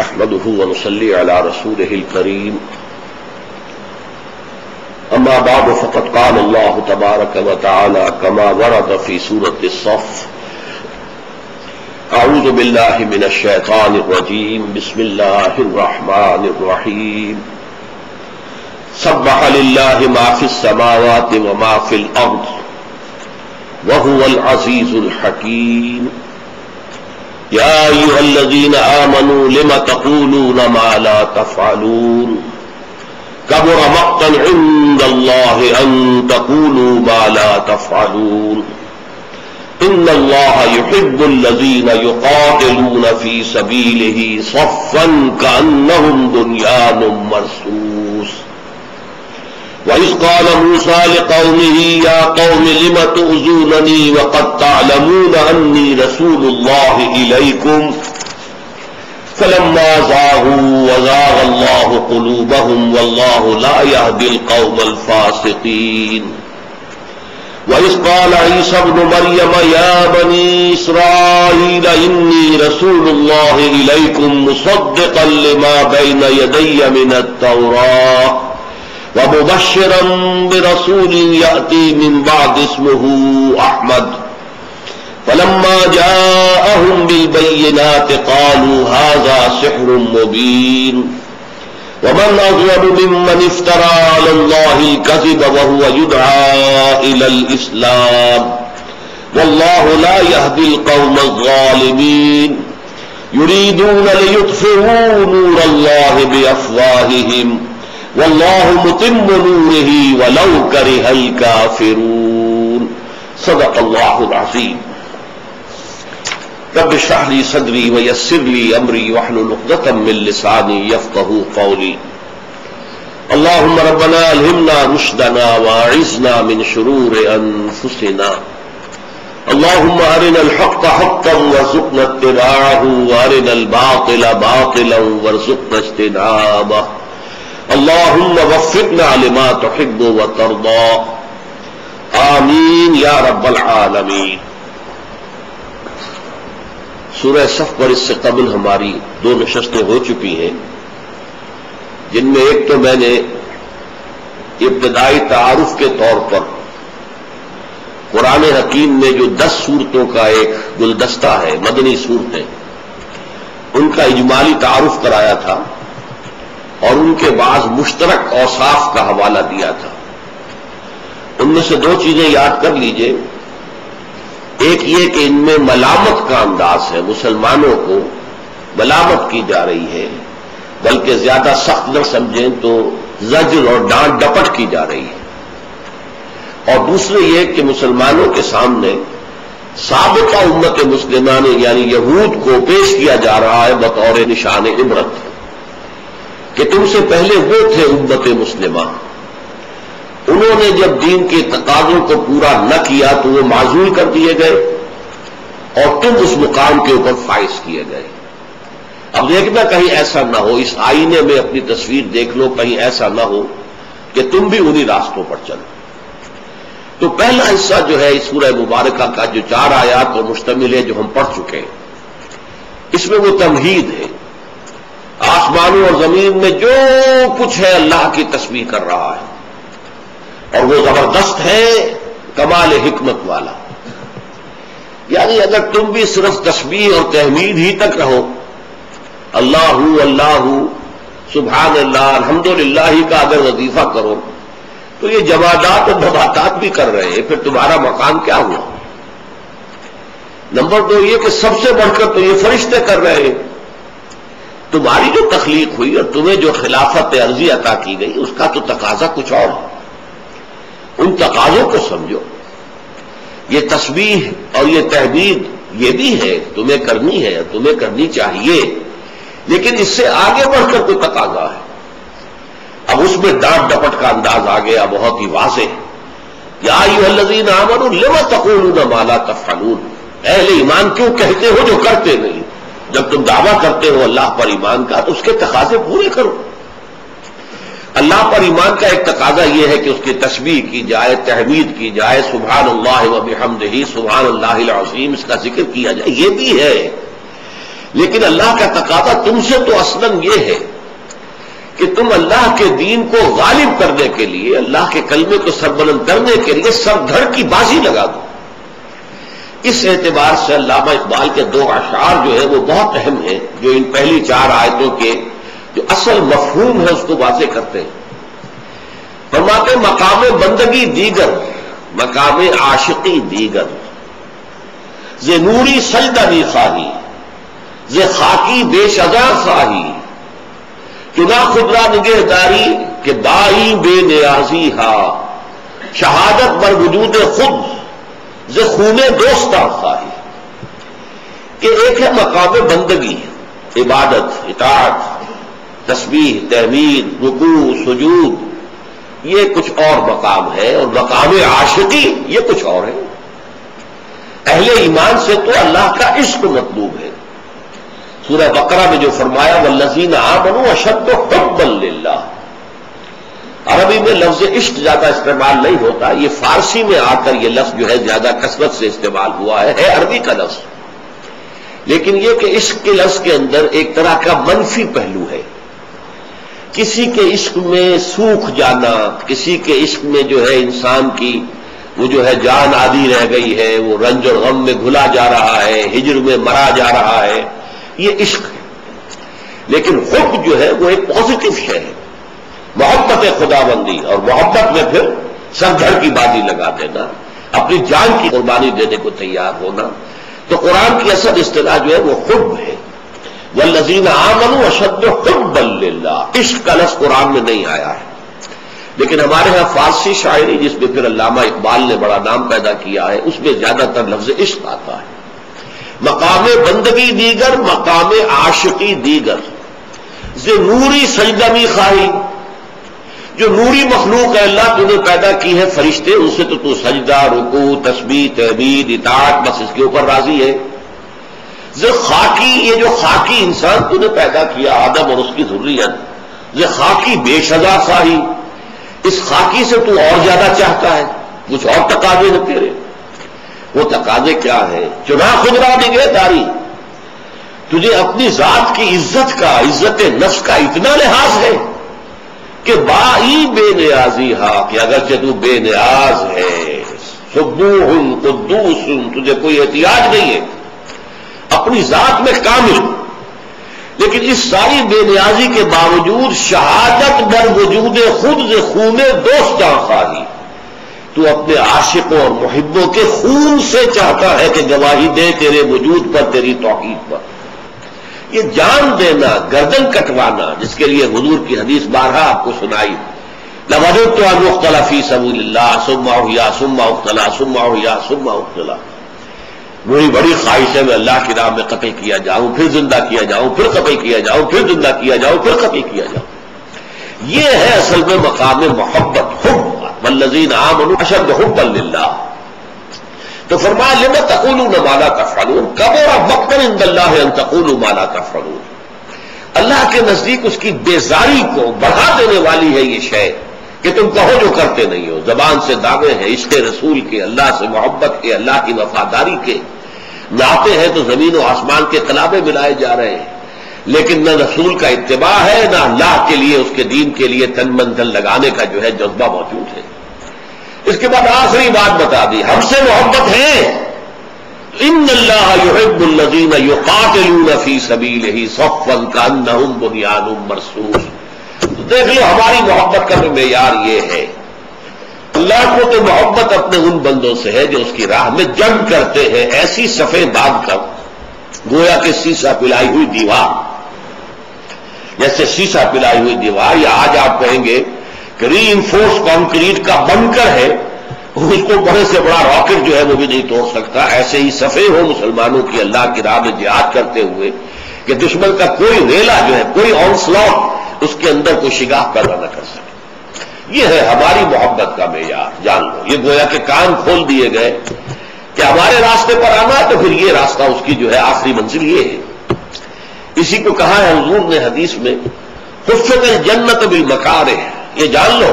نحمده ونصلي على رسوله الكريم أما بعد فقد قال الله تبارك وتعالى كما ورد في سورة الصف أعوذ بالله من الشيطان الرجيم بسم الله الرحمن الرحيم سبح لله ما في السماوات وما في الأرض وهو العزيز الحكيم يا أيها الذين آمنوا لم تقولون ما لا تفعلون كبر مقتا عند الله أن تقولوا ما لا تفعلون إن الله يحب الذين يقاتلون في سبيله صفا كأنهم بنيان مرصوص وإذ قال موسى لقومه يا قوم لم تؤذونني وقد تعلمون أني رسول الله إليكم فلما زاغوا وزاغ الله قلوبهم والله لا يهدي القوم الفاسقين وإذ قال عيسى ابن مريم يا بني إسرائيل إني رسول الله إليكم مصدقا لما بين يدي من التوراة ومبشرا برسول يأتي من بعد اسمه أحمد فلما جاءهم بالبينات قالوا هذا سحر مبين ومن أظلم ممن افترى على الله الكذب وهو يدعى إلى الإسلام والله لا يهدي القوم الظالمين يريدون ليطفئوا نور الله بأفواههم واللہ متم نورہ ولو کرہ الکافرون صدق اللہ العظیم رب اشرح لی صدری ویسر لی امری واحلل عقدۃ من لسانی یفقہوا قولی اللہم ربنا الہمنا رشدنا واعذنا من شرور انفسنا اللہم ارنا الحق حقا وارزقنا اتباعہ وارنا الباطل باطلا وارزقنا اجتنابہ اللہم وفقنا لما تحب وترضى آمین یا رب العالمین۔ سورہ صف پر اس سے قبل ہماری 2 نشستیں ہو چکی ہیں، جن میں ایک تو میں نے ابتدائی تعارف کے طور پر قرآن حکیم میں جو 10 سورتوں کا ایک گلدستہ ہے، مدنی صورتیں، ان کا اجمالی تعارف کرایا تھا اور ان کے بعض مشترک اوصاف کا حوالہ دیا تھا۔ ان میں سے 2 چیزیں یاد کر لیجئے، ایک یہ کہ ان میں ملامت کا انداز ہے، مسلمانوں کو ملامت کی جا رہی ہے، بلکہ زیادہ سخت نہ سمجھیں تو زجر اور ڈانٹ ڈپٹ کی جا رہی ہے، اور دوسرے یہ کہ مسلمانوں کے سامنے سابقہ امت مسلمہ نے یعنی یہود کو پیش کیا جا رہا ہے بطور نشان عبرت کہ تم سے پہلے وہ تھے امت مسلمہ، انہوں نے جب دین کے تقاضوں کو پورا نہ کیا تو وہ معزول کر دیے گئے اور تم اس مقام کے اوپر فائز کیے گئے۔ اب دیکھنا کہیں ایسا نہ ہو، اس آئینے میں اپنی تصویر دیکھ لو، کہیں ایسا نہ ہو کہ تم بھی انہی راستوں پر چلو۔ تو پہلا حصہ جو ہے اس سورہ مبارکہ کا جو 4 آیات پر مشتمل ہے، جو ہم پڑھ چکے ہیں، اس میں وہ تمہید ہے، آسمانوں اور زمین میں جو کچھ ہے اللہ کی تسبیح کر رہا ہے، اور وہ زبردست ہے، کمال حکمت والا۔ یعنی اگر تم بھی صرف تسبیح اور تحمید ہی تک رہو، اللہ اللہ سبحان اللہ الحمدللہ ہی کا اگر وظیفہ کرو، تو یہ جمادات اور نباتات بھی کر رہے ہیں، پھر تمہارا مقام کیا ہوا؟ نمبر 2 یہ کہ سب سے بڑھ کر تو یہ فرشتے کر رہے ہیں۔ تمہاری جو تخلیق ہوئی اور تمہیں جو خلافت عرضی عطا کی گئی، اس کا تو تقاضا کچھ اور ہے، ان تقاضوں کو سمجھو۔ یہ تسبیح اور یہ تحمید یہ بھی ہے، تمہیں کرنی ہے، تمہیں کرنی چاہیے، لیکن اس سے آگے بڑھ کر کوئی تقاضا ہے۔ اب اس میں ڈانٹ ڈپٹ کا انداز آ گیا، بہت ہی واضح۔ یا ایھا الذین آمنوا لم تقولون ما لا تفعلون، اہل ایمان کیوں کہتے ہو جو کرتے نہیں؟ جب تم دعویٰ کرتے ہو اللہ پر ایمان کا تو اس کے تقاضے پورے کرو۔ اللہ پر ایمان کا ایک تقاضا یہ ہے کہ اس کی تسبیح کی جائے، تحمید کی جائے، سبحان اللہ و بحمدہ، سبحان اللہ العظیم، اس کا ذکر کیا جائے، یہ بھی ہے، لیکن اللہ کا تقاضا تم سے تو اصلاً یہ ہے کہ تم اللہ کے دین کو غالب کرنے کے لیے، اللہ کے کلمے کو سربلند کرنے کے لیے سر دھڑ کی بازی لگا دو۔ اس اعتبار سے علامہ اقبال کے دو اشعار جو ہے وہ بہت اہم ہیں، جو ان پہلی 4 آیتوں کے جو اصل مفہوم ہے اس کو واضح کرتے ہیں۔ فرماتے مقام بندگی دیگر، مقام عاشقی دیگر، ز نوری سجدہ بھی خواہی، ز خاکی بے شجا خواہی، چنا خدرا نگہداری کہ بائی بے نیازی ہا، شہادت بر وجود خود ز خون دوستاں خواہی۔ کہ ایک ہے مقام بندگی، عبادت، اطاعت، تسبیح، تحمید، رکوع، سجود، یہ کچھ اور مقام ہے، اور مقام عاشقی یہ کچھ اور ہے۔ اہل ایمان سے تو اللہ کا عشق مطلوب ہے۔ سورہ بقرہ میں جو فرمایا والذین آمنوا اشد حبا للہ، عربی میں لفظ عشق زیادہ استعمال نہیں ہوتا، یہ فارسی میں آ کر یہ لفظ جو ہے زیادہ کثرت سے استعمال ہوا ہے عربی کا لفظ، لیکن یہ کہ عشق کے لفظ کے اندر ایک طرح کا منفی پہلو ہے۔ کسی کے عشق میں سوکھ جانا، کسی کے عشق میں جو ہے انسان کی وہ جو ہے جان آدھی رہ گئی ہے، وہ رنج اور غم میں گھلا جا رہا ہے، ہجر میں مرا جا رہا ہے، یہ عشق ہے۔ لیکن حب جو ہے وہ ایک پازیٹو شے ہے، محبت خدا بندی، اور محبت میں پھر سر دھڑ کی بازی لگا دینا، اپنی جان کی قربانی دینے کو تیار ہونا۔ تو قرآن کی اصل اصطلاح جو ہے وہ حب ہے۔ والذین آمنوا اشد حبا للہ، عشق کا لفظ قرآن میں نہیں آیا ہے، لیکن ہمارے ہاں فارسی شاعری جس میں پھر علامہ اقبال نے بڑا نام پیدا کیا ہے، اس میں زیادہ تر لفظ عشق آتا ہے۔ مقام بندگی دیگر، مقام عاشقی دیگر، ز نوری سجدہ می خواہی، جو نوری مخلوق ہے اللہ تو نے پیدا کی ہے، فرشتے، ان سے تو سجدہ، رکوع، تسبیح، تحمید، اطاعت، بس اس کے اوپر راضی ہے۔ ز خاکی، یہ جو خاکی انسان تو نے پیدا کیا آدم اور اس کی ذریت، ز خاکی بے شجا خواہی، اس خاکی سے تو اور زیادہ چاہتا ہے، کچھ اور تقاضے نہ تیرے۔ وہ تقاضے کیا ہے؟ چنا خدرا نگہداری، تجھے اپنی ذات کی عزت کا، عزت نفس کا اتنا لحاظ ہے کہ بائی بے نیازی ہا، کہ اگرچہ تو بے نیاز ہے، سبوح قدوس، تجھے کوئی احتیاج نہیں ہے، اپنی ذات میں کامل، لیکن اس ساری بے نیازی کے باوجود شہادت بر وجود خود ز خون دوستاں خواہی، تو اپنے عاشقوں اور محبوں کے خون سے چاہتا ہے کہ گواہی دے تیرے وجود پر، تیری توحید پر۔ یہ جان دینا، گردن کٹوانا، جس کے لیے حضور کی حدیث بارہا آپ کو سنائی، لَوَجَدْتُ أَنْ أُقْتَلَ فِي سَبِيلِ اللَّهِ ثُمَّ أُحْيَا ثُمَّ أُقْتَلَ ثُمَّ أُحْيَا ثُمَّ أُقْتَلَ، میری بڑی خواہش ہے میں اللہ کی راہ میں قتل کیا جاؤں، پھر زندہ کیا جاؤں، پھر قتل کیا جاؤں، پھر زندہ کیا جاؤں، پھر قتل کیا جاؤں۔ یہ ہے اصل میں مقام محبت، حب، والذین آمنوا اشد حبا للہ۔ تو فرمایا لم تقولون ما لا تفعلون، کبر مقتا عند اللہ ان تقولوا ما لا تفعلون۔ اللہ کے نزدیک اس کی بیزاری کو بڑھا دینے والی ہے یہ شے کہ تم کہو جو کرتے نہیں ہو۔ زبان سے دعوے ہیں عشق رسول کے، اللہ سے محبت کے، اللہ کی وفاداری کے، ناطے ہیں تو زمین و آسمان کے قلابے ملائے جا رہے ہیں، لیکن نہ رسول کا اتباع ہے، نہ اللہ کے لیے، اس کے دین کے لیے تن من دھن لگانے کا جو ہے جذبہ موجود ہے۔ اس کے بعد آخری بات بتا دی، ہم سے محبت ہے، ان اللہ یحب الذین یقاتلون فی سبیلہ صفا کانہم بنیان مرصوص۔ تو دیکھ لو ہماری محبت کا تو معیار یہ ہے، اللہ کو تو محبت اپنے ان بندوں سے ہے جو اس کی راہ میں جنگ کرتے ہیں، ایسی صفیں باندھ کر گویا کہ سیسا پلائی ہوئی دیوار، جیسے سیسا پلائی ہوئی دیوار، یا آج آپ کہیں گے کہ ری انفورس کانکریٹ کا بنکر ہے، اس کو بڑے سے بڑا راکٹ جو ہے وہ بھی نہیں توڑ سکتا۔ ایسے ہی صفیں ہو مسلمانوں کی اللہ کی راہ میں جہاد کرتے ہوئے کہ دشمن کا کوئی ریلا جو ہے، کوئی آنسلاٹ اس کے اندر کوئی شگاف پیدا نہ کر سکے۔ یہ ہے ہماری محبت کا معیار، جان لو۔ یہ گویا کہ کان کھول دیے گئے کہ ہمارے راستے پر آنا تو پھر یہ راستہ اس کی جو ہے آخری منزل یہ ہے۔ اسی کو کہا ہے حضور نے حدیث میں، حفت الجنت بالمکارہ، یہ جان لو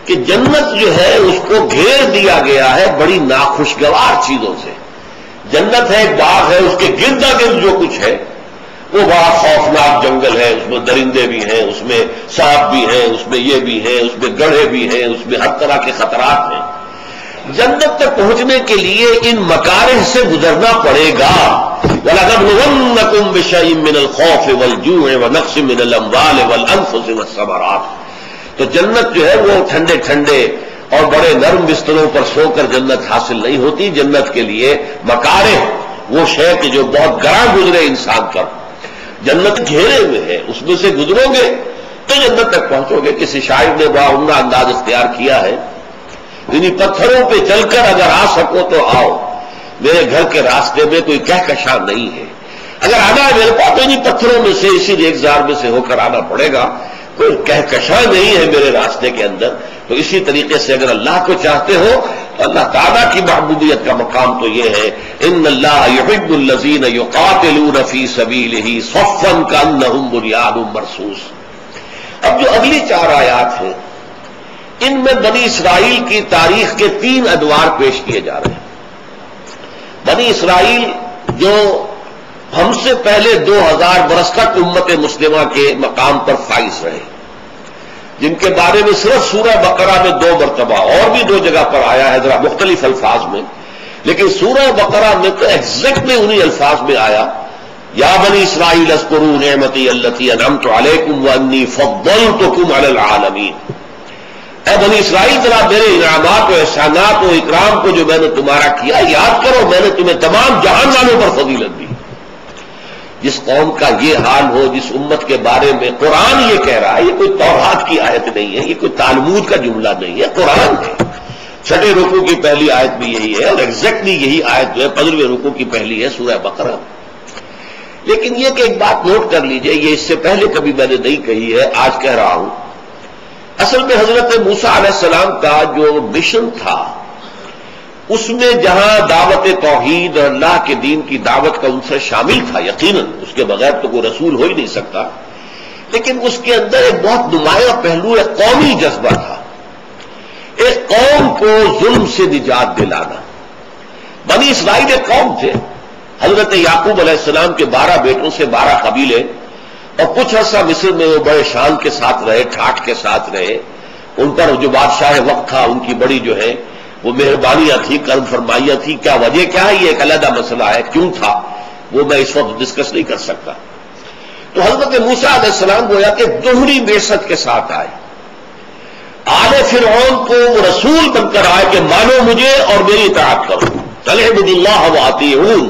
کہ جنت جو ہے اس کو گھیر دیا گیا ہے بڑی ناخوشگوار چیزوں سے۔ جنت ہے، ایک باغ ہے، اس کے گردا گرد جو کچھ ہے وہ بڑا خوفناک جنگل ہے، اس میں درندے بھی ہیں، اس میں سانپ بھی ہیں، اس میں یہ بھی ہیں، اس میں گڑھے بھی ہیں، اس میں ہر طرح کے خطرات ہیں۔ جنت تک پہنچنے کے لیے ان مکارہ سے گزرنا پڑے گا۔ وَلَنَبْلُوَنَّكُمْ بِشَيْءٍ مِّنَ الْخَوْفِ وَالْجُوعِ وَنَقْصٍ مِّنَ الْأَمْوَالِ وَالْأَنفُسِ وَالثَّمَرَاتِ۔ تو جنت جو ہے وہ ٹھنڈے ٹھنڈے اور بڑے نرم بستروں پر سو کر جنت حاصل نہیں ہوتی۔ جنت کے لیے مکارہ وہ شے کہ جو بہت گراں گزرے انسان پر، جنت گھیرے ہوئے ہے، اس میں سے گزرو گے تو جنت تک پہنچو گے۔ کسی شاعر نے بڑا عمدہ انداز اختیار کیا ہے، انہیں پتھروں پہ چل کر اگر آ سکو تو آؤ، میرے گھر کے راستے میں کوئی کہکشاں نہیں ہے۔ اگر آنا ہے میرے پاس تو انہیں پتھروں میں سے، اسی ریگزار میں سے ہو کر آنا پڑے گا، کوئی کہکشاں نہیں ہے میرے راستے کے اندر۔ تو اسی طریقے سے اگر اللہ کو چاہتے ہو تو اللہ تعالیٰ کی محبوبیت کا مقام تو یہ ہے، ان اللہ یحب الذین یقاتلون فی سبیلہ صفا کانہم بنیان مرصوص۔ اب جو اگلی 4 آیات ہیں ان میں بنی اسرائیل کی تاریخ کے 3 ادوار پیش کیے جا رہے ہیں۔ بنی اسرائیل جو ہم سے پہلے 2000 برس تک امت مسلمہ کے مقام پر فائز رہے، جن کے بارے میں صرف سورہ بقرہ میں 2 مرتبہ، اور بھی 2 جگہ پر آیا ہے ذرا مختلف الفاظ میں، لیکن سورہ بقرہ میں تو ایگزیکٹلی انہی الفاظ میں آیا، یا بنی اسرائیل اذکروا نعمتی التی انعمت علیکم وانی فضلتکم علی العالمین۔ اے بنی اسرائیل ذرا میرے انعامات و احسانات و اکرام کو جو میں نے تمہارا کیا یاد کرو، میں نے تمہیں تمام جہان والوں پر فضیلت دی۔ جس قوم کا یہ حال ہو، جس امت کے بارے میں قرآن یہ کہہ رہا ہے، یہ کوئی توراۃ کی آیت نہیں ہے، یہ کوئی تالمود کا جملہ نہیں ہے، قرآن ہے۔ 6 رکوع کی پہلی آیت بھی یہی ہے، اور ایگزیکٹلی یہی آیت جو ہے 15ویں رکوع کی پہلی ہے سورہ بقرہ۔ لیکن یہ کہ ایک بات نوٹ کر لیجئے، یہ اس سے پہلے کبھی میں نے نہیں کہی ہے، آج کہہ رہا ہوں۔ اصل میں حضرت موسیٰ علیہ السلام کا جو مشن تھا، اس میں جہاں دعوت توحید اور اللہ کے دین کی دعوت کا عنصر شامل تھا، یقیناً اس کے بغیر تو کوئی رسول ہو ہی نہیں سکتا، لیکن اس کے اندر ایک بہت نمایاں پہلو ایک قومی جذبہ تھا، ایک قوم کو ظلم سے نجات دلانا۔ بنی اسرائیل ایک قوم تھے، حضرت یعقوب علیہ السلام کے 12 بیٹوں سے 12 قبیلے، اور کچھ عرصہ مصر میں وہ بڑے شان کے ساتھ رہے، ٹھاٹھ کے ساتھ رہے، ان پر جو بادشاہ وقت تھا ان کی بڑی جو ہے وہ مہربانیاں تھی، کرم فرمائیاں تھی۔ کیا وجہ کیا ہے یہ ایک علیحدہ مسئلہ ہے، کیوں تھا وہ میں اس وقت ڈسکس نہیں کر سکتا۔ تو حضرت موسیٰ علیہ السلام گویا کہ دوہری بعثت کے ساتھ آئے، آل فرعون کو وہ رسول بن کر آئے کہ مانو مجھے اور میری اطاعت کرو، فَلْيَعْبُدُوا اللَّهَ وَأَطِیعُونِ،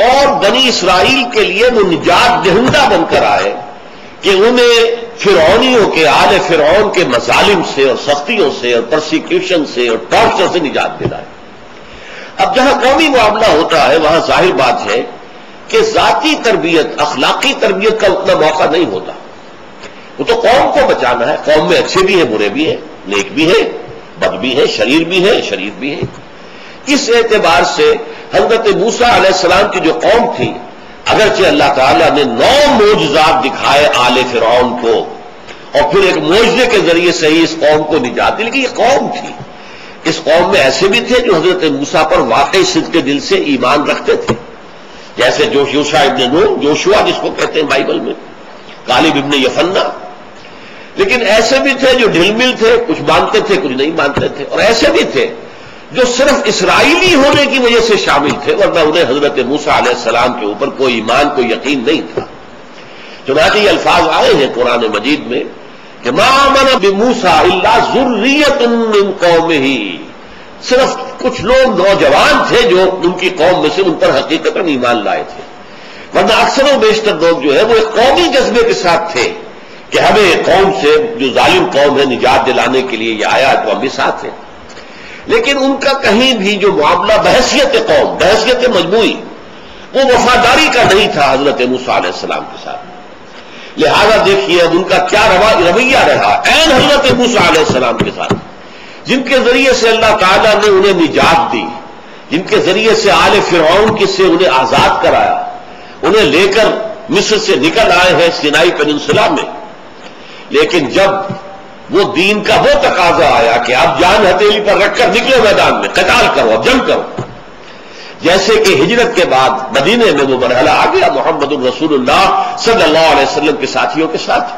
اور بنی اسرائیل کے لیے وہ نجات دہندہ بن کر آئے کہ انہیں فرعونیوں کے، آل فرعون کے مظالم سے اور سختیوں سے اور پرسیکیوشن سے اور ٹارچر سے نجات دلائے۔ اب جہاں قومی معاملہ ہوتا ہے وہاں ظاہر بات ہے کہ ذاتی تربیت، اخلاقی تربیت کا اتنا موقع نہیں ہوتا، وہ تو قوم کو بچانا ہے۔ قوم میں اچھے بھی ہیں، برے بھی ہیں، نیک بھی ہیں، بد بھی ہیں، شریر بھی ہیں، شریف بھی ہیں۔ اس اعتبار سے حضرت موسیٰ علیہ السلام کی جو قوم تھی، اگرچہ اللہ تعالیٰ نے 9 معجزات دکھائے آل فرعون کو، اور پھر ایک معجزے کے ذریعے سے ہی اس قوم کو نجات دی، لیکن یہ قوم تھی، اس قوم میں ایسے بھی تھے جو حضرت موسیٰ پر واقعی صدق کے دل سے ایمان رکھتے تھے، جیسے یوشع ابن نون، جوشوا جس کو کہتے ہیں بائبل میں، کالب ابن یفنہ۔ لیکن ایسے بھی تھے جو ڈھل مل تھے، کچھ مانتے تھے کچھ نہیں مانتے تھے، اور ایسے بھی تھے جو صرف اسرائیلی ہونے کی وجہ سے شامل تھے، ورنہ انہیں حضرت موسیٰ علیہ السلام کے اوپر کوئی ایمان، کوئی یقین نہیں تھا۔ چنانچہ یہ الفاظ آئے ہیں قرآن مجید میں کہ ما آمن بموسیٰ الا ذریۃ من قومہ، صرف کچھ لوگ نوجوان تھے جو ان کی قوم میں سے ان پر حقیقت ایمان لائے تھے، ورنہ اکثر و بیشتر لوگ جو ہے وہ ایک قومی جذبے کے ساتھ تھے کہ ہمیں قوم سے، جو ظالم قوم ہے، نجات دلانے کے لیے یہ آیا تو ہم بھی ساتھ ہیں۔ لیکن ان کا کہیں بھی جو معاملہ بحیثیت قوم، بحیثیت مجموعی، وہ وفاداری کا نہیں تھا حضرت موسیٰ علیہ السلام کے ساتھ۔ لہذا دیکھیے اب ان کا کیا رویہ رہا عین حضرت موسیٰ علیہ السلام کے ساتھ، جن کے ذریعے سے اللہ تعالیٰ نے انہیں نجات دی، جن کے ذریعے سے آل فرعون کی سے انہیں آزاد کرایا، انہیں لے کر مصر سے نکل آئے ہیں سینائی پیننسولا میں۔ لیکن جب وہ دین کا وہ تقاضا آیا کہ اب جان ہتھیلی پر رکھ کر نکلو میدان میں، قتال کرو، اب جنگ کرو، جیسے کہ ہجرت کے بعد مدینے میں وہ مرحلہ آ گیا محمد الرسول اللہ صلی اللہ علیہ وسلم کے ساتھیوں کے ساتھ،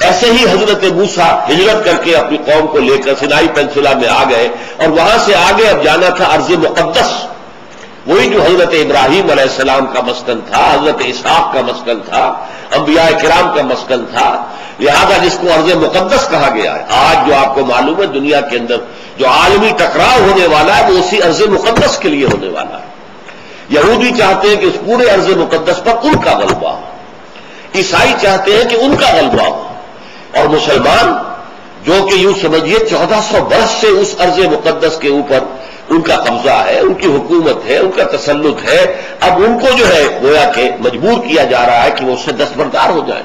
ایسے ہی حضرت موسیٰ ہجرت کر کے اپنی قوم کو لے کر سینائی پینسولا میں آ گئے، اور وہاں سے آگے اب جانا تھا ارض مقدس، وہی جو حضرت ابراہیم علیہ السلام کا مسکن تھا، حضرت اسحاق کا مسکن تھا، انبیاء کرام کا مسکن تھا، لہذا جس کو ارض مقدس کہا گیا ہے۔ آج جو آپ کو معلوم ہے دنیا کے اندر جو عالمی ٹکراؤ ہونے والا ہے وہ اسی ارض مقدس کے لیے ہونے والا ہے۔ یہودی چاہتے ہیں کہ اس پورے ارض مقدس پر ان کا غلبہ ہو، عیسائی چاہتے ہیں کہ ان کا غلبہ ہو، اور مسلمان جو کہ یوں سمجھیے 1400 برس سے اس ارض مقدس کے اوپر ان کا قبضہ ہے، ان کی حکومت ہے، ان کا تسلط ہے، اب ان کو جو ہے گویا کہ مجبور کیا جا رہا ہے کہ وہ اس سے دستبردار ہو جائیں۔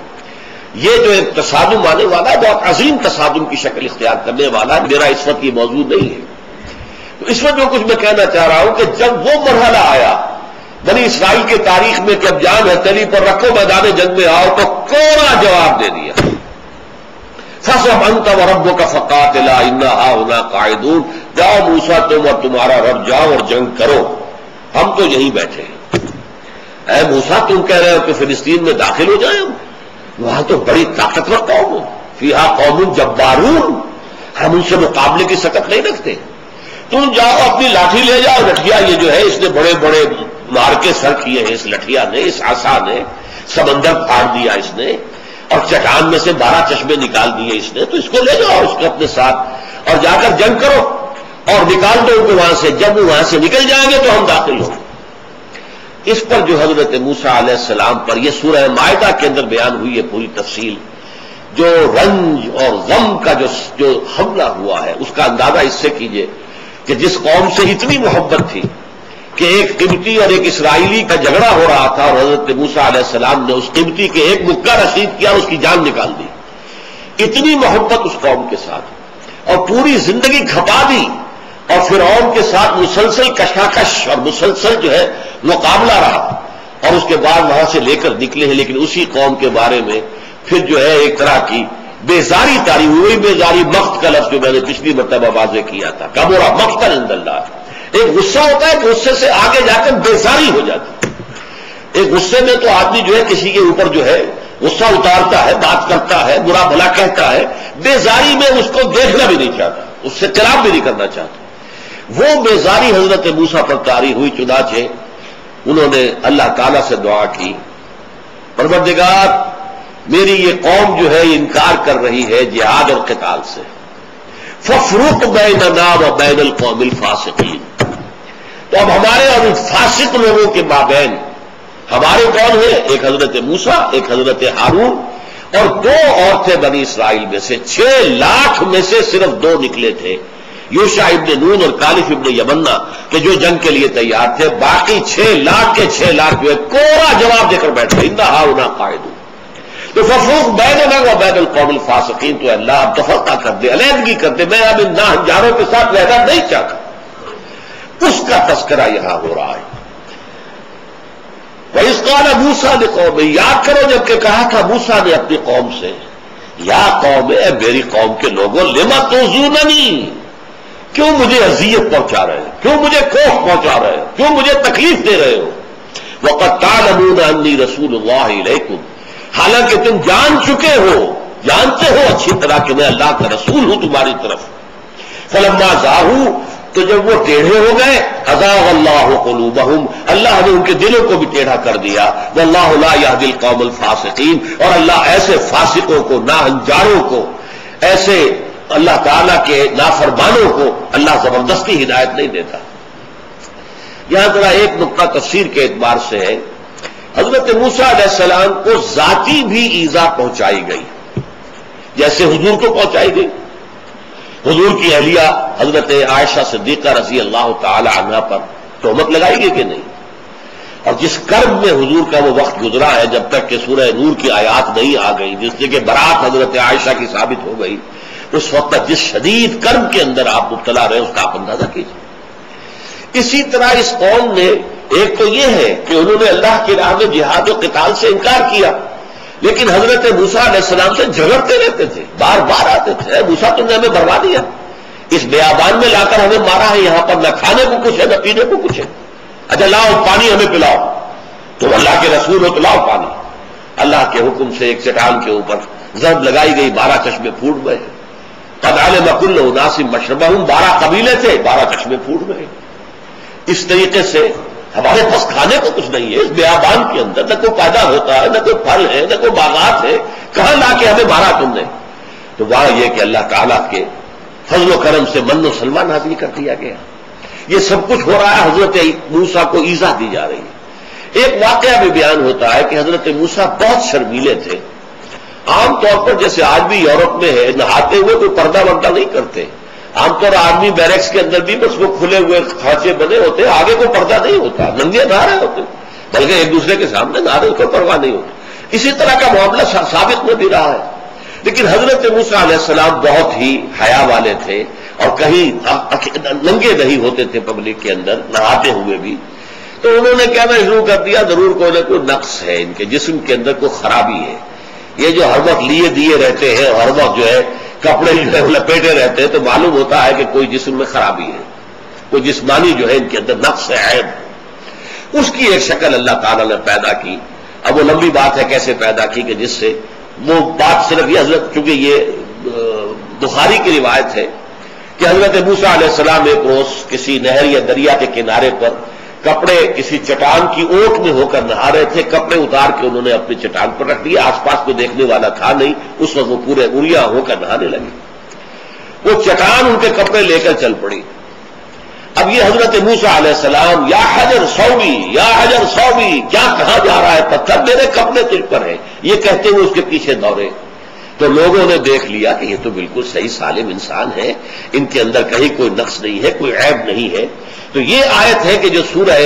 یہ جو ایک تصادم آنے والا ہے بہت عظیم تصادم کی شکل اختیار کرنے والا ہے، میرا اس وقت یہ موضوع نہیں ہے۔ تو اس وقت جو کچھ میں کہنا چاہ رہا ہوں کہ جب وہ مرحلہ آیا بنی اسرائیل کی تاریخ میں کہ اب جان ہتھیلی پر رکھو میدان جنگ میں آؤ، تو کوڑا جواب دے دیا، فَاصْبِرْ أَنْتَ وَرَبُّكَ فَقَاتِلَا إِنَّا هَاهُنَا قَاعِدُونَ، جاؤ موسیٰ تم اور تمہارا رب جاؤ اور جنگ کرو، ہم تو یہیں بیٹھے ہیں۔ اے موسیٰ تم کہہ رہے ہو کہ فلسطین میں داخل ہو جائیں ہم، وہاں تو بڑی طاقتور قوم ہے، فیہا قوم جبارون، ہم ان سے مقابلے کی سکت نہیں رکھتے، تم جاؤ اپنی لاٹھی لے جاؤ، لٹھیا یہ جو ہے اس نے بڑے بڑے مار کے سر کیے ہیں، اس لٹھیا نے، اس عصا نے سمندر پھاڑ دیا اس نے، اور چٹان میں سے 12 چشمے نکال دیے اس نے، تو اس کو لے جاؤ اس کو اپنے ساتھ اور جا کر جنگ کرو اور نکال دو ان کو وہاں سے، جب وہ وہاں سے نکل جائیں گے تو ہم داخل ہوں۔ اس پر جو حضرت موسیٰ علیہ السلام پر یہ سورہ مائدہ کے اندر بیان ہوئی ہے پوری تفصیل، جو رنج اور غم کا جو حملہ ہوا ہے اس کا اندازہ اس سے کیجئے کہ جس قوم سے اتنی محبت تھی کہ ایک قبطی اور ایک اسرائیلی کا جھگڑا ہو رہا تھا، اور حضرت موسیٰ علیہ السلام نے اس قبطی کے ایک مکہ رشید کیا اور اس کی جان نکال دی، اتنی محبت اس قوم کے ساتھ، اور پوری زندگی کھپا دی، اور فرعون کے ساتھ مسلسل کشاکش اور مسلسل جو ہے مقابلہ رہا، اور اس کے بعد وہاں سے لے کر نکلے ہیں، لیکن اسی قوم کے بارے میں پھر جو ہے ایک طرح کی بیزاری تاری ہوئی، بیزاری مقت کا لفظ جو میں نے پچھلی مرتبہ واضح کیا تھا، کبرا مقتا عند اللہ، ایک غصہ ہوتا ہے کہ غصے سے آگے جا کر بیزاری ہو جاتی ہے، ایک غصے میں تو آدمی جو ہے کسی کے اوپر جو ہے غصہ اتارتا ہے، بات کرتا ہے، برا بھلا کہتا ہے، بیزاری میں اس کو دیکھنا بھی نہیں چاہتا، اس سے کلام بھی نہیں کرنا چاہتا، وہ بیزاری حضرت موسیٰ پر طاری ہوئی، چنانچہ انہوں نے اللہ تعالیٰ سے دعا کی، پروردگار میری یہ قوم جو ہے انکار کر رہی ہے جہاد اور قتال سے، فَافْرُقْ بَيْنَنَا وَبَيْنَ الْقَوْمِ الْفَاسِقِينَ، تو اب ہمارے اور ان فاسق لوگوں کے مابین ہمارے کون ہیں؟ ایک حضرت موسیٰ، ایک حضرت ہارون، اور 2 عورتیں بنی اسرائیل میں سے، 6 لاکھ میں سے صرف 2 نکلے تھے، یوشع ابن نون اور کالف ابن یمنہ، کہ جو جنگ کے لیے تیار تھے، باقی 6 لاکھ کے 6 لاکھ جو ہے کوڑا جواب دے کر بیٹھے، اِنَّا ہَاؤْنَا قَاعِدُونَ، تو فَافْرُقْ بَيْنَنَا وَبَيْنَ الْقَوْمِ الْفَاسِقِينَ، تو اللہ اب تفرقہ کر دے، علیحدگی کر دے، میں اب ان ناہنجاروں کے ساتھ رہنا نہیں چاہتا، اس کا تذکرہ یہاں ہو رہا ہے۔ وَإِذْ قَالَ مُوسَىٰ لِقَوْمِهِ، یاد کرو جب کہ کہا تھا موسیٰ نے اپنی قوم سے، یا قوم، اے میری قوم کے لوگوں، لِمَ تُؤْذُونَنِی، کیوں مجھے اذیت پہنچا رہے ہو، کیوں مجھے کوف پہنچا رہے ہو، کیوں مجھے تکلیف دے رہے ہو، وَقَدْ تَعْلَمُونَ أَنِّي رَسُولُ اللَّهِ إِلَيْكُمْ، حالانکہ تم جان چکے ہو، جانتے ہو اچھی طرح کہ میں اللہ کا رسول ہوں تمہاری طرف۔ فَلَمَّا زَاغُوا، تو جب وہ ٹیڑھے ہو گئے، أَزَاغَ اللَّهُ قُلُوبَهُمْ، اللہ نے ان کے دلوں کو بھی ٹیڑھا کر دیا، وَاللَّهُ لَا يَهْدِي الْقَوْمَ الْفَاسِقِينَ، اور اللہ ایسے فاسقوں کو، ناہنجاروں کو، ایسے اللہ تعالیٰ کے نافرمانوں کو اللہ زبردستی ہدایت نہیں دیتا۔ یہاں ذرا ایک نقطہ تفسیر کے اعتبار سے ہے، حضرت موسیٰ علیہ السلام کو ذاتی بھی ایذا پہنچائی گئی، جیسے حضور کو پہنچائی گئی۔ حضور کی اہلیہ حضرت عائشہ صدیقہ رضی اللہ تعالی عنہا پر تہمت لگائی گئی کہ نہیں، اور جس کرب میں حضور کا وہ وقت گزرا ہے جب تک کہ سورہ نور کی آیات نہیں آ گئی، جس سے کہ برات حضرت عائشہ کی ثابت ہو گئی، اس وقت تک جس شدید کرب کے اندر آپ مبتلا رہے اس کا آپ اندازہ کیجیے۔ اسی طرح اس قوم نے، ایک تو یہ ہے کہ انہوں نے اللہ کی راہ میں جہاد و قتال سے انکار کیا، لیکن حضرت موسیٰ علیہ السلام سے جھگڑتے رہتے تھے، بار بار آتے تھے، اے موسیٰ تم نے ہمیں بروا دیا، اس بیابان میں لا کر ہمیں مارا ہے، یہاں پر نہ کھانے کو کچھ ہے نہ پینے کو کچھ ہے، اچھا لاؤ پانی ہمیں پلاؤ، تو اللہ کے رسول ہو تو لاؤ پانی۔ اللہ کے حکم سے ایک چٹان کے اوپر ضرب لگائی گئی، 12 چشمے پھوٹ گئے۔ قد علم کل اناس مشربہم، 12 قبیلے تھے، 12 چشمے پھوٹ گئے۔ اس طریقے سے ہمارے پاس کھانے کو کچھ نہیں ہے، اس بیابان کے اندر نہ کوئی پیدا ہوتا ہے، نہ کوئی پھل ہے، نہ کوئی باغات ہے، کہاں لا کے ہمیں مارا تم نے؟ تو وہاں یہ کہ اللہ تعالیٰ کے فضل و کرم سے من و سلوہ نازل کر دیا گیا۔ یہ سب کچھ ہو رہا ہے، حضرت موسیٰ کو ایذا دی جا رہی ہے۔ ایک واقعہ بھی بیان ہوتا ہے کہ حضرت موسیٰ بہت شرمیلے تھے۔ عام طور پر جیسے آج بھی یورپ میں ہے، نہاتے ہوئے کوئی پردہ وردہ نہیں کرتے، عام طور آرمی بیرکس کے اندر بھی بس وہ کھلے ہوئے کھانچے بنے ہوتے، آگے کوئی پردہ نہیں ہوتا، ننگے نہا رہے ہوتے، بلکہ ایک دوسرے کے سامنے نہا رہے، کوئی پرواہ نہیں ہوتی۔ اسی طرح کا معاملہ سابق میں بھی رہا ہے۔ لیکن حضرت موسیٰ علیہ السلام بہت ہی حیا والے تھے اور کہیں ننگے نہیں ہوتے تھے پبلک کے اندر نہاتے ہوئے بھی۔ تو انہوں نے کہنا شروع کر دیا ضرور کوئی نہ کوئی نقص ہے، ان کے جسم کے اندر کوئی خرابی ہے، یہ جو ہر وقت لیے دیے رہتے ہیں اور ہر وقت جو ہے کپڑے جو ہے لپیٹے رہتے ہیں، تو معلوم ہوتا ہے کہ کوئی جسم میں خرابی ہے، کوئی جسمانی جو ہے ان کے اندر نقص ہے، عیب۔ اس کی ایک شکل اللہ تعالیٰ نے پیدا کی۔ اب وہ لمبی بات ہے کیسے پیدا کی کہ جس سے وہ بات صرف یہ حضرت، چونکہ یہ بخاری کی روایت ہے کہ حضرت موسیٰ علیہ السلام ایک روز کسی نہر یا دریا کے کنارے پر کپڑے کسی چٹان کی اوٹ میں ہو کر نہا رہے تھے، کپڑے اتار کے انہوں نے اپنی چٹان پر رکھ دیا، آس پاس کو دیکھنے والا تھا نہیں، اس وقت وہ پورے اڑیا ہو کر نہانے لگے۔ وہ چٹان ان کے کپڑے لے کر چل پڑی۔ اب یہ حضرت موسیٰ علیہ السلام یا حجر صوبی یا حجر صوبی، کیا کہاں جا رہا ہے پتھر، میرے کپڑے تجھ پر ہیں، یہ کہتے ہوئے اس کے پیچھے دوڑے۔ تو لوگوں نے دیکھ لیا کہ یہ تو بالکل صحیح سالم انسان ہے، ان کے اندر کہیں کوئی نقص نہیں ہے، کوئی عیب نہیں ہے۔ تو یہ آیت ہے کہ جو سورہ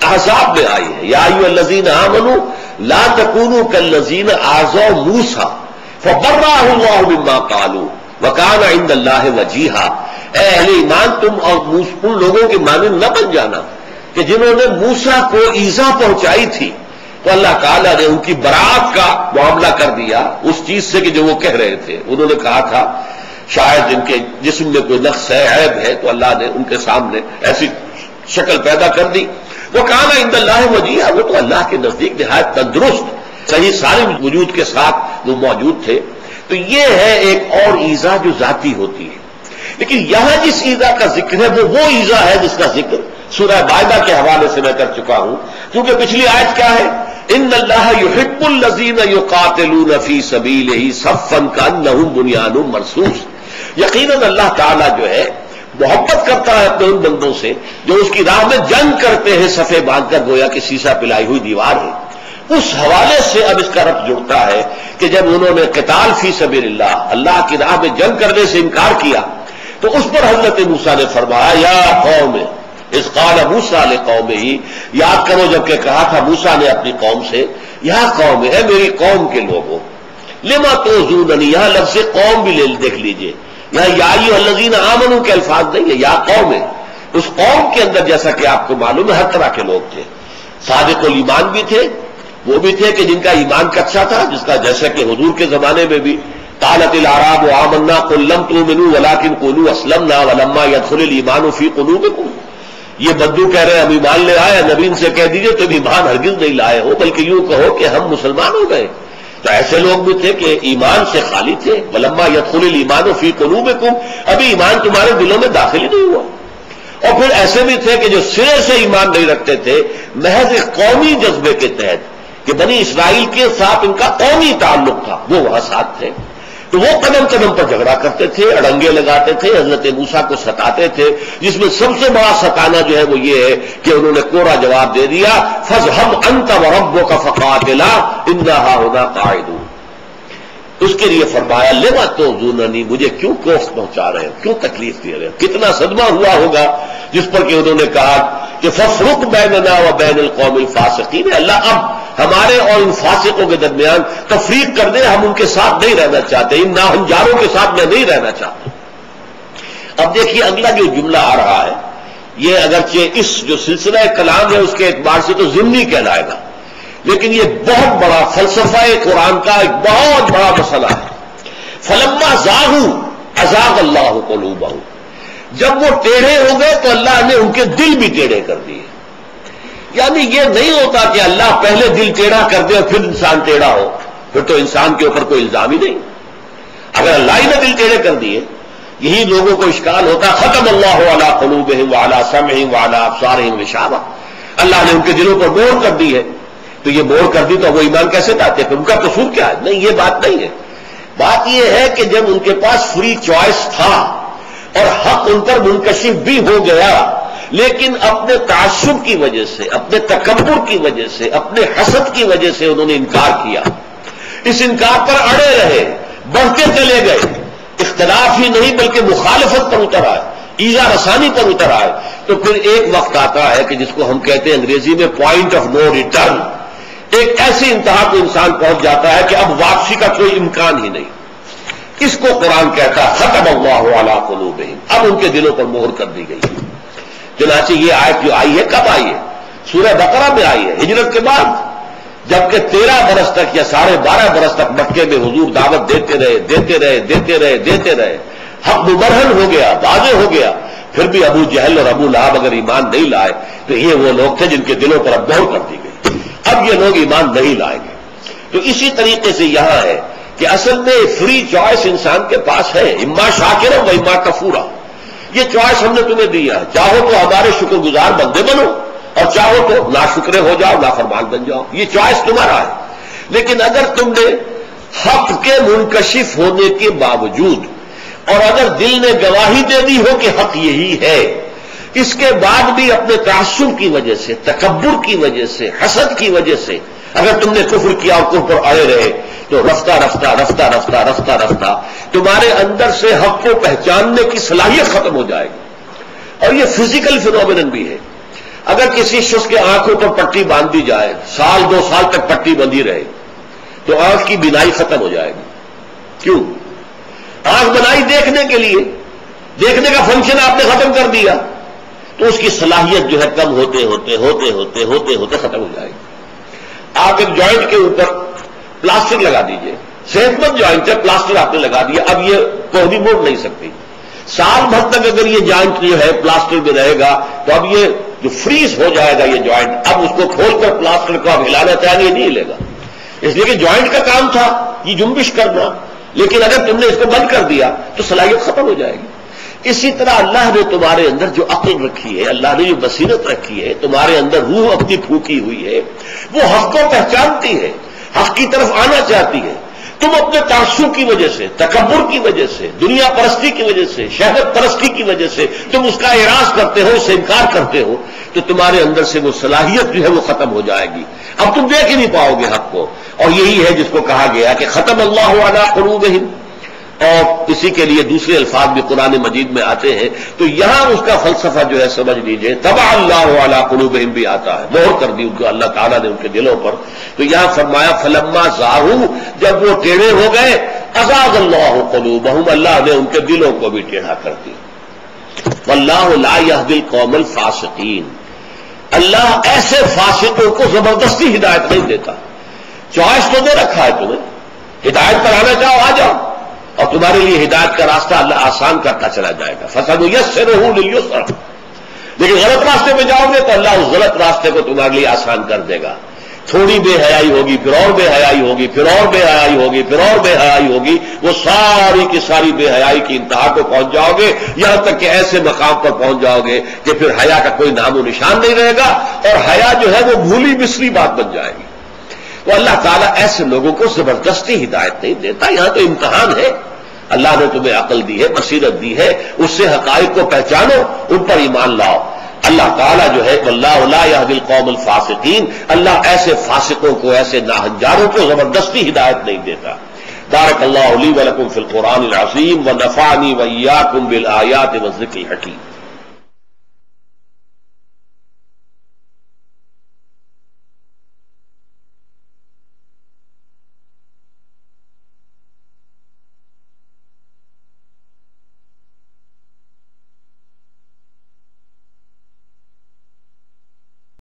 احزاب میں آئی ہے، یا ایھا الذین آمنوا لا تکونوا کالذین آذوا موسیٰ فبرأہ اللہ مما قالوا وکان عند اللہ وجیہا۔ اے اہل ایمان، تم اور ان لوگوں کے مانند نہ بن جانا کہ جنہوں نے موسیٰ کو ایذا پہنچائی تھی، تو اللہ تعالیٰ نے ان کی برات کا معاملہ کر دیا اس چیز سے کہ جو وہ کہہ رہے تھے۔ انہوں نے کہا تھا شاید ان کے جسم میں کوئی نقص ہے، عیب ہے، تو اللہ نے ان کے سامنے ایسی شکل پیدا کر دی۔ وہ کہنا عند اللہ وجیہا، وہ تو اللہ کے نزدیک نہایت تندرست صحیح سالم وجود کے ساتھ وہ موجود تھے۔ تو یہ ہے ایک اور ایذا جو ذاتی ہوتی ہے۔ لیکن یہاں جس ایذا کا ذکر ہے وہ ایذا ہے جس کا ذکر سورہ مائدہ کے حوالے سے میں کر چکا ہوں، کیونکہ پچھلی آیت کیا ہے؟ ان اللہ یحب الذین یقاتلون فی سبیلہ صفا کانہم بنیان مرصوص۔ یقیناً اللہ تعالیٰ جو ہے محبت کرتا ہے اپنے ان بندوں سے جو اس کی راہ میں جنگ کرتے ہیں صفے باندھ کر، گویا کہ سیسا پلائی ہوئی دیوار ہے۔ اس حوالے سے اب اس کا ربط جڑتا ہے کہ جب انہوں نے قتال فی سبیل اللہ، اللہ کی راہ میں جنگ کرنے سے انکار کیا، تو اس پر حضرت موسیٰ نے فرمایا یا قوم اذ قال موسیٰ لقومہ، یاد کرو جب کہ کہا تھا موسیٰ نے اپنی قوم سے، یا قوم، اے میری قوم کے لوگوں، لما تؤذوننی، یہاں لفظ قوم بھی دیکھ لیجئے، یہاں یا ایھا الذین آمنوا کے الفاظ نہیں ہے، یا قوم ہے۔ اس قوم کے اندر جیسا کہ آپ کو معلوم ہے ہر طرح کے لوگ تھے، صادق الایمان بھی تھے، وہ بھی تھے کہ جن کا ایمان کچا تھا، جس کا جیسا کہ حضور کے زمانے میں بھی قالت الاعراب آمنا قل لم تؤمنوا ولکن قولوا اسلمنا ولما يدخل الایمان فی قلوبکم۔ یہ بدو کہہ رہے ہیں ہم ایمان لے آئے، نبی ان سے کہہ دیجئے تم ایمان ہرگز نہیں لائے ہو، بلکہ یوں کہو کہ ہم مسلمان ہو گئے۔ تو ایسے لوگ بھی تھے کہ ایمان سے خالی تھے، ولما يدخل الایمان فی قلوبکم، ابھی ایمان تمہارے دلوں میں داخل ہی نہیں ہوا۔ اور پھر ایسے بھی تھے کہ جو سرے سے ایمان نہیں رکھتے تھے، محض ایک قومی جذبے کے تحت کہ بنی اسرائیل کے ساتھ ان کا قومی تعلق تھا، وہ وہاں ساتھ تھے۔ تو وہ قدم قدم پر جھگڑا کرتے تھے، اڑنگے لگاتے تھے، حضرت موسیٰ کو ستاتے تھے، جس میں سب سے بڑا ستانا جو ہے وہ یہ ہے کہ انہوں نے کوڑا جواب دے دیا فاذهب انت وربك فقاتلا انا هاهنا قاعدون۔ اس کے لیے فرمایا لما تؤذوننی، مجھے کیوں کوفت پہنچا رہے ہو، کیوں تکلیف دے رہے ہو؟ کتنا صدمہ ہوا ہوگا جس پر کہ انہوں نے کہا کہ فافرق بیننا وبین القوم الفاسقین، اللہ اب ہمارے اور ان فاسقوں کے درمیان تفریق کر دے، ہم ان کے ساتھ نہیں رہنا چاہتے، ان ناہنجاروں کے ساتھ میں نہیں رہنا چاہتا۔ اب دیکھیے اگلا جو جملہ آ رہا ہے، یہ اگرچہ اس جو سلسلہ کلام ہے اس کے اعتبار سے تو ضمنی کہلائے گا، لیکن یہ بہت بڑا فلسفہ قرآن کا ایک بہت بڑا مسئلہ ہے۔ فلما زاغوا ازاغ اللہ قلوبہم، جب وہ ٹیڑھے ہو گئے تو اللہ نے ان کے دل بھی ٹیڑھے کر دیے۔ یعنی یہ نہیں ہوتا کہ اللہ پہلے دل ٹیڑھا کر دے اور پھر انسان ٹیڑھا ہو، پھر تو انسان کے اوپر کوئی الزام ہی نہیں۔ اگر اللہ ہی نے دل ٹیڑھے کر دیے، یہی لوگوں کو اشکال ہوتا، ختم اللہ علی قلوبہم وعلی سمعہم وعلی ابصارہم غشاوہ، اللہ نے ان کے دلوں پر مہر کر دی ہے، تو یہ مہر کر دی تو وہ ایمان کیسے لاتے ہیں؟ ان کا قصور کیا ہے؟ نہیں، یہ بات نہیں ہے۔ بات یہ ہے کہ جب ان کے پاس فری چوائس تھا اور حق ان پر منکشف بھی ہو گیا، لیکن اپنے تعصب کی وجہ سے، اپنے تکبر کی وجہ سے، اپنے حسد کی وجہ سے انہوں نے انکار کیا، اس انکار پر اڑے رہے، بڑھتے چلے گئے، اختلاف ہی نہیں بلکہ مخالفت پر اتر آئے، ایذا رسانی پر اتر آئے، تو پھر ایک وقت آتا ہے کہ جس کو ہم کہتے ہیں انگریزی میں پوائنٹ آف نو ریٹرن، ایک ایسی انتہا کو انسان پہنچ جاتا ہے کہ اب واپسی کا کوئی امکان ہی نہیں۔ اس کو قرآن کہتا ہے ختم اللہ علی قلوبہم، اب ان کے دلوں پر مہر کر دی گئی۔ چنانچہ یہ آیت جو آئی ہے کب آئی ہے؟ سورہ بقرہ میں آئی ہے، ہجرت کے بعد، جبکہ 13 برس تک یا 12.5 برس تک مکے میں حضور دعوت دیتے رہے، حق مبرہن ہو گیا، واضح ہو گیا، پھر بھی ابو جہل اور ابو لہب اگر ایمان نہیں لائے تو یہ وہ لوگ تھے جن کے دلوں پر اب مہر کر دی گئی، اب یہ لوگ ایمان نہیں لائیں گے۔ تو اسی طریقے سے یہاں ہے کہ اصل میں فری چوائس انسان کے پاس ہے، اما شاکرا و اما کفورا، یہ چوائس ہم نے تمہیں دیا ہے، چاہو تو ہمارے شکر گزار بندے بنو اور چاہو تو ناشکرے ہو جاؤ، نافرمان بن جاؤ، یہ چوائس تمہارا ہے۔ لیکن اگر تم نے حق کے منکشف ہونے کے باوجود اور اگر دل نے گواہی دے دی ہو کہ حق یہی ہے، اس کے بعد بھی اپنے تعصب کی وجہ سے، تکبر کی وجہ سے، حسد کی وجہ سے اگر تم نے کفر کیا اور کفر پر اڑے رہے، تو رفتہ رفتہ تمہارے اندر سے حق کو پہچاننے کی صلاحیت ختم ہو جائے گی۔ اور یہ فزیکل فینومینن بھی ہے۔ اگر کسی شخص کے آنکھوں پر پٹی باندھ دی جائے، 2 سال تک پٹی بندھی رہے، تو آنکھ کی بینائی ختم ہو جائے گی۔ کیوں؟ آنکھ بنائی دیکھنے کے لیے، دیکھنے کا فنکشن آپ نے ختم کر دیا، تو اس کی صلاحیت جو ہے کم ہوتے ہوتے ختم ہو جائے گی۔ آپ ایک جوائنٹ کے اوپر پلاسٹر لگا دیجئے، صحت مند جوائنٹ ہے، پلاسٹر آپ نے لگا دیا، اب یہ کوہنی موڑ نہیں سکتی، سال بھر تک اگر یہ جوائنٹ جو ہے پلاسٹر میں رہے گا تو اب یہ جو فریز ہو جائے گا یہ جوائنٹ، اب اس کو کھول کر پلاسٹر کو اب ہلانا چاہیے نہیں ہلے گا، اس لیے کہ جوائنٹ کا کام تھا یہ جنبش کرنا، لیکن اگر تم نے اس کو بند کر دیا تو صلاحیت ختم ہو جائے گی۔ اسی طرح اللہ نے تمہارے اندر جو عقل رکھی ہے، اللہ نے جو بصیرت رکھی ہے، تمہارے اندر روح اپنی پھونکی ہوئی ہے، وہ حق کو پہچانتی ہے، حق کی طرف آنا چاہتی ہے۔ تم اپنے تعصب کی وجہ سے، تکبر کی وجہ سے، دنیا پرستی کی وجہ سے، شہوت پرستی کی وجہ سے تم اس کا اعراض کرتے ہو، اس سے انکار کرتے ہو، تو تمہارے اندر سے وہ صلاحیت جو ہے وہ ختم ہو جائے گی، اب تم دیکھ ہی نہیں پاؤ گے حق کو۔ اور یہی ہے جس کو کہا گیا کہ ختم اللہ علی قلوبہم، اور اسی کے لیے دوسرے الفاظ بھی قرآن مجید میں آتے ہیں، تو یہاں اس کا فلسفہ جو ہے سمجھ لیجئے، طبع اللہ علی قلوبہم بھی آتا ہے، مہر کر دی ان کو اللہ تعالیٰ نے ان کے دلوں پر۔ تو یہاں فرمایا فلما زاغوا، جب وہ ٹیڑھے ہو گئے، ازاغ اللہ قلوبہم، اللہ نے ان کے دلوں کو بھی ٹیڑھا کر دیا۔ واللہ لا یہدی القوم الفاسقین، اللہ ایسے فاسقوں کو زبردستی ہدایت نہیں دیتا، چوائس تو دے رکھا ہے تمہیں، ہدایت پر آنا چاہو آ جاؤ، اور تمہارے لیے ہدایت کا راستہ اللہ آسان کرتا چلا جائے گا، فَسَنُيَسِّرُهُ لِلْيُسْرِ، لیکن غلط راستے پہ جاؤ گے تو اللہ اس غلط راستے کو تمہارے لیے آسان کر دے گا۔ تھوڑی بے حیائی ہوگی، پھر اور بے حیائی ہوگی، پھر اور بے حیائی ہوگی، پھر اور بے حیائی ہوگی، وہ ساری کی ساری بے حیائی کی انتہا کو پہنچ جاؤ گے، یہاں تک کہ ایسے مقام پر پہنچ جاؤ گے کہ پھر حیا کا کوئی نام و نشان نہیں رہے گا، اور حیا جو ہے وہ بھولی بسری بات بن جائے گی۔ تو اللہ تعالیٰ ایسے لوگوں کو زبردستی ہدایت نہیں دیتا، یہاں تو امتحان ہے، اللہ نے تمہیں عقل دی ہے، بصیرت دی ہے، اس سے حقائق کو پہچانو، ان پر ایمان لاؤ۔ اللہ تعالیٰ جو ہے واللہ لا یہدی القوم الفاسقین، اللہ ایسے فاسقوں کو، ایسے ناہنجاروں کو زبردستی ہدایت نہیں دیتا۔ بارک اللہ لی ولکم فی القرآن العظیم ونفعنی وإیاکم بالآیات والذکر الحکیم۔